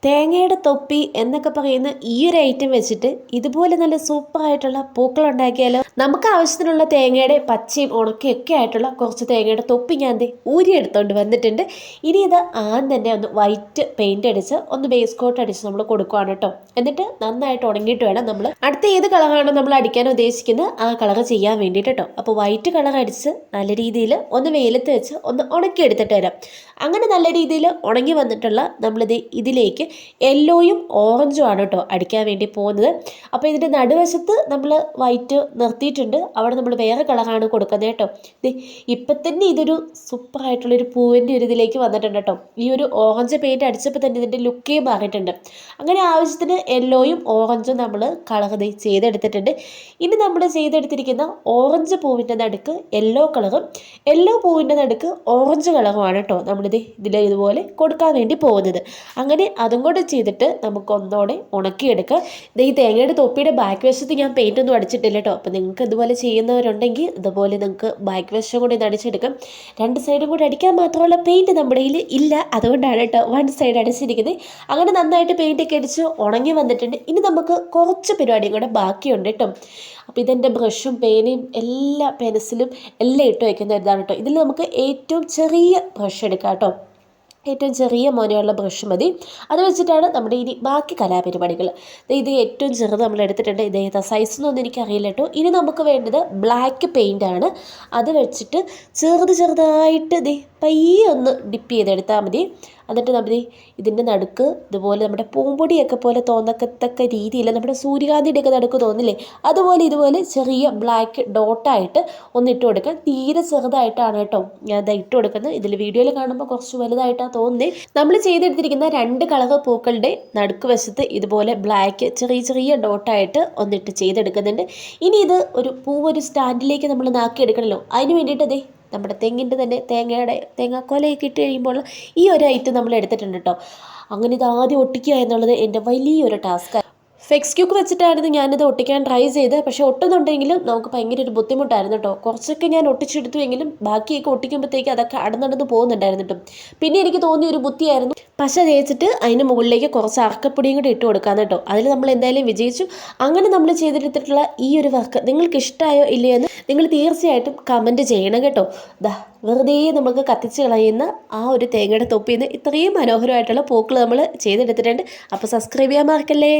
തേങ്ങയുടെ തൊപ്പി എന്നൊക്കെ പറയുന്ന ഈ ഒരു ഐറ്റം വെച്ചിട്ട് ഇതുപോലെ നല്ല സൂപ്പറായിട്ടുള്ള പൂക്കൾ ഉണ്ടാക്കിയാലോ. നമുക്ക് ആവശ്യത്തിനുള്ള തേങ്ങയുടെ പച്ചയും ഉണക്കയും ഒക്കെ ആയിട്ടുള്ള കുറച്ച് തേങ്ങയുടെ തൊപ്പി ഞാൻ ഊരിയെടുത്തോണ്ട് വന്നിട്ടുണ്ട്. ഇനി ഇത് ആദ്യം തന്നെ ഒന്ന് വൈറ്റ് പെയിന്റ് അടിച്ച് ഒന്ന് ബേസ് കോട്ട് അടിച്ച് നമ്മൾ കൊടുക്കുകയാണ് കേട്ടോ. എന്നിട്ട് നന്നായിട്ട് ഉണങ്ങിയിട്ട് വേണം നമ്മൾ അടുത്ത ഏത് കളറാണോ നമ്മൾ അടിക്കാൻ ഉദ്ദേശിക്കുന്നത് ആ കളർ ചെയ്യാൻ വേണ്ടിയിട്ട് കേട്ടോ. അപ്പോൾ വൈറ്റ് കളർ അടിച്ച് നല്ല രീതിയിൽ ഒന്ന് വെയിലത്ത് വെച്ച് ഒന്ന് ഉണക്കിയെടുത്തിട്ട് വരാം. അങ്ങനെ നല്ല രീതിയിൽ ഉണങ്ങി വന്നിട്ടുള്ള നമ്മളിത് ഇതിലേക്ക് യെല്ലോയും ഓറഞ്ചും ആണ് കേട്ടോ അടിക്കാൻ വേണ്ടി പോകുന്നത്. അപ്പോൾ ഇതിൻ്റെ നടുവശത്ത് നമ്മൾ വൈറ്റ് നിർത്തിയിട്ടുണ്ട്, അവിടെ നമ്മൾ വേറെ കളറാണ് കൊടുക്കുന്നത് കേട്ടോ. ഇപ്പം തന്നെ ഇതൊരു സൂപ്പറായിട്ടുള്ളൊരു പൂവിൻ്റെ ഒരു ഇതിലേക്ക് വന്നിട്ടുണ്ട് കേട്ടോ. ഈ ഒരു ഓറഞ്ച് പെയിൻറ്റ് അടിച്ചപ്പോൾ തന്നെ ഇതിൻ്റെ ലുക്കേ മാറിയിട്ടുണ്ട്. അങ്ങനെ ആവശ്യത്തിന് യെല്ലോയും ഓറഞ്ചും നമ്മൾ കളർ ചെയ്തെടുത്തിട്ടുണ്ട്. ഇനി നമ്മൾ ചെയ്തെടുത്തിരിക്കുന്ന ഓറഞ്ച് പൂവിൻ്റെ നടുക്ക് യെല്ലോ കളറും യെല്ലോ പൂവിൻ്റെ നടുക്ക് ഓറഞ്ച് കളറുമാണ് കേട്ടോ നമ്മളിത് ഇതുപോലെ കൊടുക്കാൻ വേണ്ടി പോകുന്നത്. അങ്ങനെ അതും കൂടെ ചെയ്തിട്ട് നമുക്ക് ഒന്നോടെ ഉണക്കിയെടുക്കാം. ഈ തേങ്ങയുടെ തൊപ്പിയുടെ ബാക്ക് വശത്ത് ഞാൻ പെയിൻ്റ് ഒന്നും അടിച്ചിട്ടില്ല കേട്ടോ. അപ്പോൾ നിങ്ങൾക്ക് ഇതുപോലെ ചെയ്യുന്നവരുണ്ടെങ്കിൽ ഇതുപോലെ നിങ്ങൾക്ക് ബാക്ക് വശം കൂടി ഒന്ന് അടിച്ചെടുക്കാം. രണ്ട് സൈഡും കൂടി അടിക്കാൻ മാത്രമുള്ള പെയിൻറ്റ് നമ്മുടെ കയ്യിൽ ഇല്ല, അതുകൊണ്ടാണ് കേട്ടോ വൺ സൈഡ് അടിച്ചിരിക്കുന്നത്. അങ്ങനെ നന്നായിട്ട് പെയിൻ്റൊക്കെ അടിച്ച് ഉണങ്ങി വന്നിട്ടുണ്ട്. ഇനി നമുക്ക് കുറച്ച് പരിപാടിയും കൂടെ ബാക്കിയുണ്ട് കേട്ടോ. അപ്പോൾ ഇതെൻ്റെ ബ്രഷും പേനയും എല്ലാ പെൻസിലും എല്ലാം ഇട്ട് വയ്ക്കുന്ന ഇതാണ് കേട്ടോ. ഇതിൽ നമുക്ക് ഏറ്റവും ചെറിയ ബ്രഷ് എടുക്കാം കേട്ടോ. ഏറ്റവും ചെറിയ മോനെയുള്ള ബ്രഷ് മതി. അത് വെച്ചിട്ടാണ് നമ്മുടെ ഇനി ബാക്കി കലാപരിപാടികൾ. ഇത് ഏറ്റവും ചെറുത് നമ്മൾ എടുത്തിട്ടുണ്ട്. ഇത് ഏതാ സൈസ് എന്നൊന്നും എനിക്കറിയില്ല കേട്ടോ. ഇനി നമുക്ക് വേണ്ടത് ബ്ലാക്ക് പെയിൻ്റ് ആണ്. അത് വെച്ചിട്ട് ചെറുതായിട്ട് പയ്യെ ഒന്ന് ഡിപ്പ് ചെയ്തെടുത്താൽ മതി. എന്നിട്ട് നമ്മൾ ഇതിൻ്റെ നടുക്ക് ഇതുപോലെ നമ്മുടെ പൂമ്പൊടിയൊക്കെ പോലെ തോന്നത്തക്ക രീതിയിൽ നമ്മുടെ സൂര്യകാന്തിയുടെയൊക്കെ നടുക്ക് തോന്നില്ലേ, അതുപോലെ ഇതുപോലെ ചെറിയ ബ്ലാക്ക് ഡോട്ടായിട്ട് ഒന്ന് ഇട്ട് കൊടുക്കുക. തീരെ ചെറുതായിട്ടാണ് കേട്ടോ ഞാൻ അത് ഇട്ട് കൊടുക്കുന്നത്. ഇതിൽ വീഡിയോയിൽ കാണുമ്പോൾ കുറച്ച് വലുതായിട്ടാണ് തോന്നുന്നത്. നമ്മൾ ചെയ്തെടുത്തിരിക്കുന്ന രണ്ട് കളർ പൂക്കളുടെ നടുക്ക് വശത്ത് ഇതുപോലെ ബ്ലാക്ക് ചെറിയ ഡോട്ടായിട്ട് ഒന്നിട്ട് ചെയ്തെടുക്കുന്നുണ്ട്. ഇനി ഇത് ഒരു സ്റ്റാൻഡിലേക്ക് നമ്മൾ നാക്കിയെടുക്കണമല്ലോ. അതിന് വേണ്ടിയിട്ട് നമ്മുടെ തെങ്ങിൻ്റെ തന്നെ തേങ്ങാക്കോലയൊക്കെ ഇട്ട് കഴിയുമ്പോൾ ഈ ഒരു ഐറ്റം നമ്മൾ എടുത്തിട്ടുണ്ട് കേട്ടോ. അങ്ങനെ ഇത് ആദ്യം ഒട്ടിക്കുക എന്നുള്ളത് എൻ്റെ വലിയൊരു ടാസ്ക്കാണ്. ഫെക്സ് ക്യൂക്ക് വെച്ചിട്ടായിരുന്നു ഞാനിത് ഒട്ടിക്കാൻ ട്രൈ ചെയ്ത്. പക്ഷേ ഒട്ടുന്നുണ്ടെങ്കിലും നമുക്ക് ഭയങ്കര ഒരു ബുദ്ധിമുട്ടായിരുന്നു കേട്ടോ. കുറച്ചൊക്കെ ഞാൻ ഒട്ടിച്ചെടുത്തുവെങ്കിലും ബാക്കിയൊക്കെ ഒട്ടിക്കുമ്പോഴത്തേക്ക് അതൊക്കെ അടന്നടന്ന് പോകുന്നുണ്ടായിരുന്നു കേട്ടോ. പിന്നെ എനിക്ക് തോന്നിയ ഒരു ബുദ്ധിയായിരുന്നു പശ തേച്ചിട്ട് അതിന് മുകളിലേക്ക് കുറച്ച് അറക്കപ്പൊടിയും കൂടി ഇട്ട് കൊടുക്കാമെന്ന് കേട്ടോ. അതിൽ നമ്മൾ എന്തായാലും വിജയിച്ചു. അങ്ങനെ നമ്മൾ ചെയ്തെടുത്തിട്ടുള്ള ഈ ഒരു വർക്ക് നിങ്ങൾക്ക് ഇഷ്ടമായോ ഇല്ലയോ എന്ന് നിങ്ങൾ തീർച്ചയായിട്ടും കമൻറ്റ് ചെയ്യണം കേട്ടോ. വെറുതെ നമുക്ക് കത്തിച്ച് കളയുന്ന ആ ഒരു തേങ്ങയുടെ തൊപ്പിയിൽ നിന്ന് ഇത്രയും മനോഹരമായിട്ടുള്ള പൂക്കൾ നമ്മൾ ചെയ്തെടുത്തിട്ടുണ്ട്. അപ്പോൾ സബ്സ്ക്രൈബ് ചെയ്യാൻ മറക്കല്ലേ.